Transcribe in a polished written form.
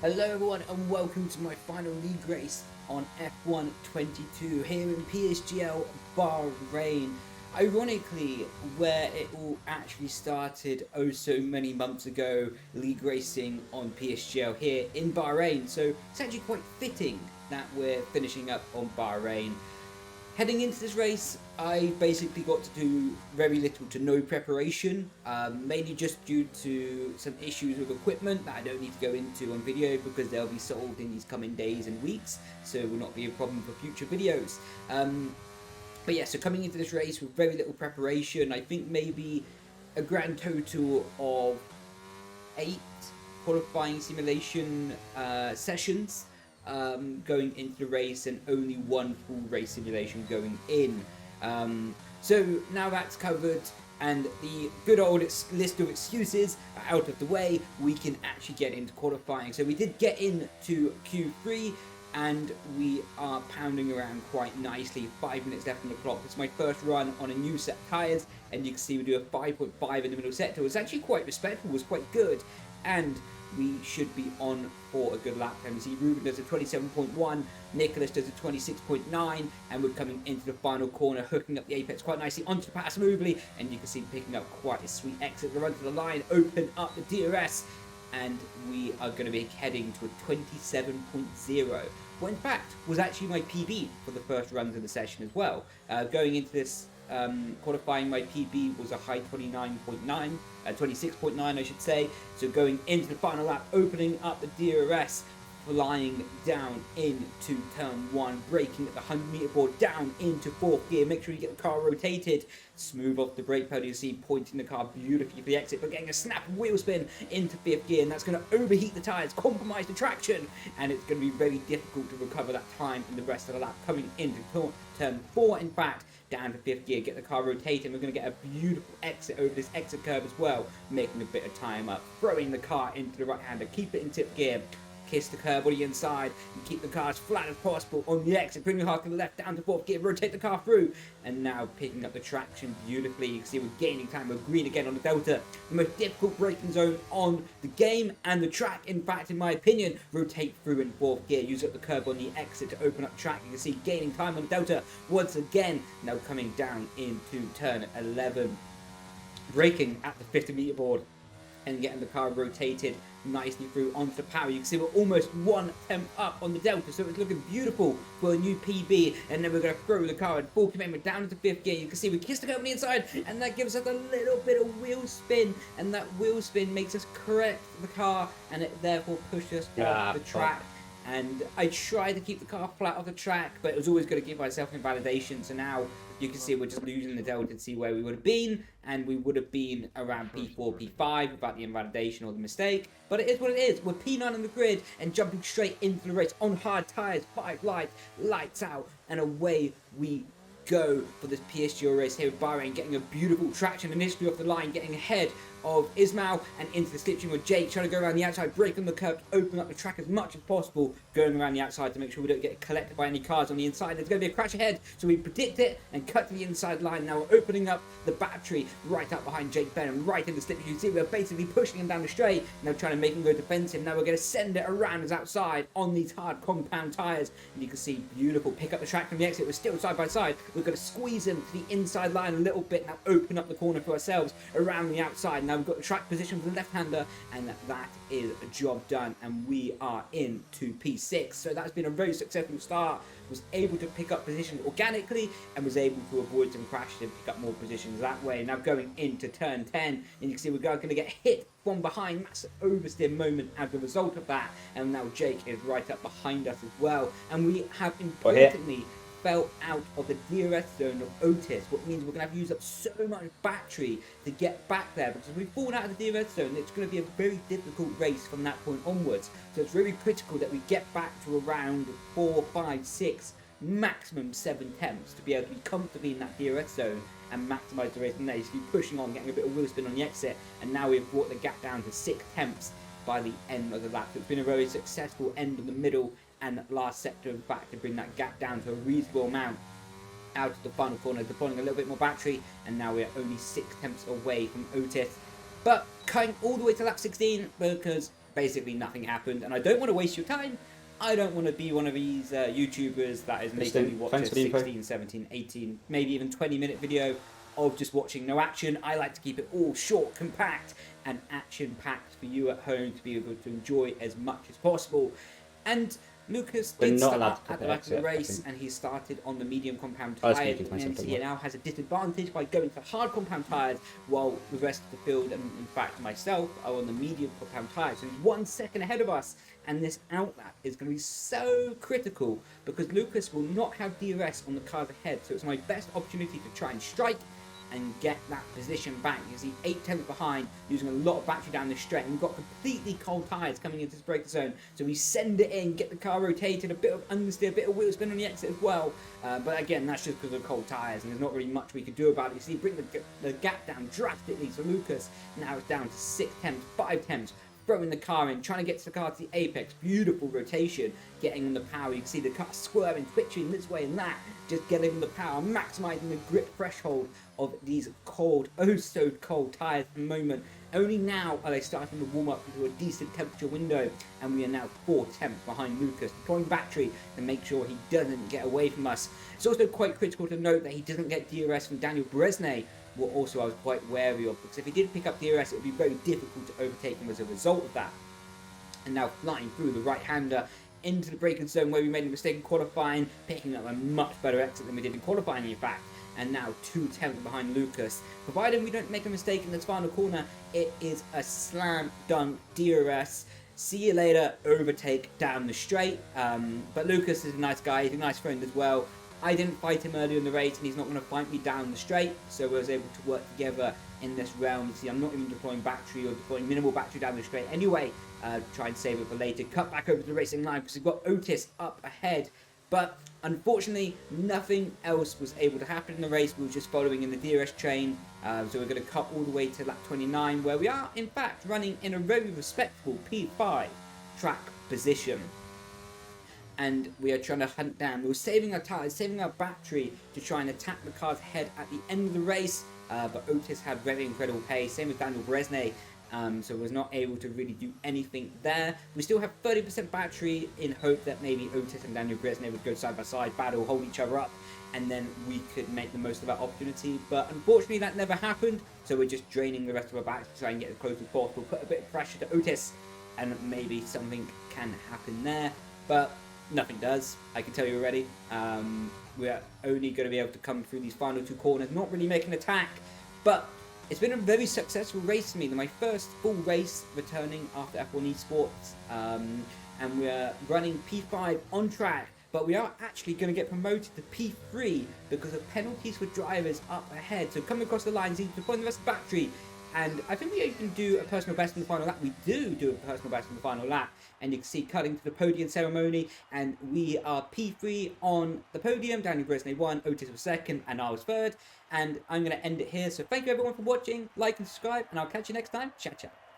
Hello everyone and welcome to my final league race on F1 22 here in PSGL Bahrain. Ironically, where it all actually started oh so many months ago, league racing on PSGL here in Bahrain. So it's actually quite fitting that we're finishing up on Bahrain. Heading into this race, I basically got to do very little to no preparation, mainly just due to some issues with equipment that I don't need to go into on video because they'll be solved in these coming days and weeks, so it will not be a problem for future videos. But yeah, so coming into this race with very little preparation, I think maybe a grand total of 8 qualifying simulation sessions going into the race and only one full race simulation going in. So now that's covered and the good old list of excuses are out of the way, we can actually get into qualifying. So we did get into Q3 and we are pounding around quite nicely. 5 minutes left on the clock. It's my first run on a new set of tyres, and you can see we do a 5.5 in the middle sector. It's actually quite respectable, it was quite good, and we should be on for a good lap time. You see Ruben does a 27.1, Nicholas does a 26.9, and we're coming into the final corner, hooking up the apex quite nicely onto the pass smoothly, and you can see picking up quite a sweet exit. The run to the line, open up the DRS, and we are going to be heading to a 27.0. Well, in fact, was actually my PB for the first runs of the session as well. Going into this qualifying, my PB was a high 29.9, 26.9 I should say. So going into the final lap, opening up the DRS, flying down into turn 1, braking at the 100-meter board, down into 4th gear. Make sure you get the car rotated, smooth off the brake pedal. You see pointing the car beautifully for the exit, but getting a snap wheel spin into 5th gear, and that's going to overheat the tyres, compromise the traction, and it's going to be very difficult to recover that time in the rest of the lap. Coming into turn 4, in fact, down to 5th gear, get the car rotating. We're going to get a beautiful exit over this exit curve as well, making a bit of time up, throwing the car into the right-hander, keep it in 5th gear, kiss the curb on the inside and keep the car as flat as possible on the exit, bring the car to the left down to 4th gear, rotate the car through, and now picking up the traction beautifully. You can see we're gaining time, we're green again on the Delta, the most difficult braking zone on the game and the track. In fact, in my opinion, rotate through in 4th gear, use up the curb on the exit to open up the track. You can see gaining time on the Delta once again, now coming down into turn 11, braking at the 50-meter board and getting the car rotated nicely through onto the power. You can see we're almost 1 tenth up on the Delta, so it's looking beautiful for a new PB. And then we're going to throw the car at full commitment down into 5th gear. You can see we kiss the curb on the inside, and that gives us a little bit of wheel spin, and that wheel spin makes us correct the car, and it therefore pushes us off the track. And I tried to keep the car flat off the track, but it was always going to give myself invalidation. So now you can see we're just losing the Delta to see where we would have been, and we would have been around P4, P5 without the invalidation or the mistake. But it is what it is. We're P9 on the grid and jumping straight into the race on hard tyres, 5 lights, lights out, and away we go for this PSGL race here with Bahrain, getting a beautiful traction initially off the line, getting ahead of Ismail and into the slipstream with Jake, trying to go around the outside, break on the curb, open up the track as much as possible, going around the outside to make sure we don't get collected by any cars on the inside. There's going to be a crash ahead, so we predict it and cut to the inside line. Now we're opening up the battery right up behind Jake Benham, right in the slipstream. You see we're basically pushing him down the straight, now trying to make him go defensive. Now we're going to send it around us outside on these hard compound tyres, and you can see beautiful pick up the track from the exit. We're still side by side. We're going to squeeze him to the inside line a little bit, now open up the corner for ourselves around the outside. Now we've got the track position for the left-hander, and that is a job done, and we are into P6. So that's been a very successful start. Was able to pick up positions organically and was able to avoid some crashes and pick up more positions that way. Now going into turn 10, and you can see we're going to get hit from behind, massive oversteer moment as a result of that, and now Jake is right up behind us as well, and we have importantly fell out of the DRS zone of Otis, what means we're going to have to use up so much battery to get back there, because if we fall out of the DRS zone, it's going to be a very difficult race from that point onwards. So it's really critical that we get back to around 4, 5, 6, maximum 7 tenths to be able to be comfortably in that DRS zone and maximise the race from there. You keep pushing on, getting a bit of wheel spin on the exit, and now we've brought the gap down to 6 tenths by the end of the lap. So it's been a very successful end of the middle and last sector, in fact, to bring that gap down to a reasonable amount out of the final corner, deploying a little bit more battery, and now we're only 6 tenths away from Otis. But coming all the way to lap 16, because basically nothing happened, and I don't want to waste your time. I don't want to be one of these YouTubers that is making you watch a 16, 17, 18, maybe even 20-minute video of just watching no action. I like to keep it all short, compact, and action-packed for you at home to be able to enjoy as much as possible. And Lucas did start at the back of the race, and he started on the medium compound tyre. And he now has a disadvantage by going for hard compound tyres, while the rest of the field, and in fact myself, are on the medium compound tyres. So he's 1 second ahead of us, and this outlap is going to be so critical because Lucas will not have DRS on the cars ahead. So it's my best opportunity to try and strike and get that position back. You see 8 tenths behind, using a lot of battery down the straight. And we've got completely cold tyres coming into this breaker zone, so we send it in, get the car rotated, a bit of understeer, a bit of wheel spin on the exit as well. But again, that's just because of cold tyres, and there's not really much we could do about it. You see, bring the gap down drastically. So Lucas now is down to 6 tenths, 5 tenths. Throwing the car in, trying to get the car to the apex. Beautiful rotation, getting on the power. You can see the car swerving, twitching this way and that, just getting the power, maximizing the grip threshold of these cold, oh so cold tyres at the moment. Only now are they starting to warm up into a decent temperature window, and we are now 4 tenths behind Lucas, deploying battery to make sure he doesn't get away from us. It's also quite critical to note that he doesn't get DRS from Daniel Bresnay, what also I was quite wary of, because if he did pick up DRS, it would be very difficult to overtake him as a result of that. And now flying through the right-hander into the braking zone where we made a mistake in qualifying, picking up a much better exit than we did in qualifying, in fact. And now 2 tenths behind Lucas. Provided we don't make a mistake in this final corner, it is a slam dunk DRS. See you later, overtake down the straight. But Lucas is a nice guy, he's a nice friend as well. I didn't fight him earlier in the race, and he's not going to fight me down the straight, so we was able to work together in this realm. You see, I'm not even deploying battery or deploying minimal battery down the straight anyway, to try and save it for later. Cut back over to the racing line because we've got Otis up ahead, but unfortunately, nothing else was able to happen in the race. We were just following in the DRS train, so we're going to cut all the way to lap 29, where we are, in fact, running in a very respectable P5 track position. And we are trying to hunt down. We were saving our tyres, saving our battery to try and attack the car's head at the end of the race. But Otis had very incredible pace, same as Daniel Bresnay. So was not able to really do anything there. We still have 30% battery in hope that maybe Otis and Daniel Bresnay would go side by side, battle, hold each other up, and then we could make the most of that opportunity. But unfortunately that never happened, so we're just draining the rest of our battery to try and get as close as possible, put a bit of pressure to Otis, and maybe something can happen there. But nothing does, I can tell you already. We're only going to be able to come through these final 2 corners, not really make an attack, but it's been a very successful race for me. My first full race returning after F1 Esports, and we're running P5 on track, but we are actually going to get promoted to P3 because of penalties for drivers up ahead. So coming across the lines, he's deploying the rest of the battery, and I think we even do a personal best in the final lap. We do a personal best in the final lap, and you can see cutting to the podium ceremony, and we are P3 on the podium. Daniel Bresnay won, Otis was 2nd, and I was 3rd. And I'm going to end it here. So thank you everyone for watching, like and subscribe, and I'll catch you next time. Ciao, ciao.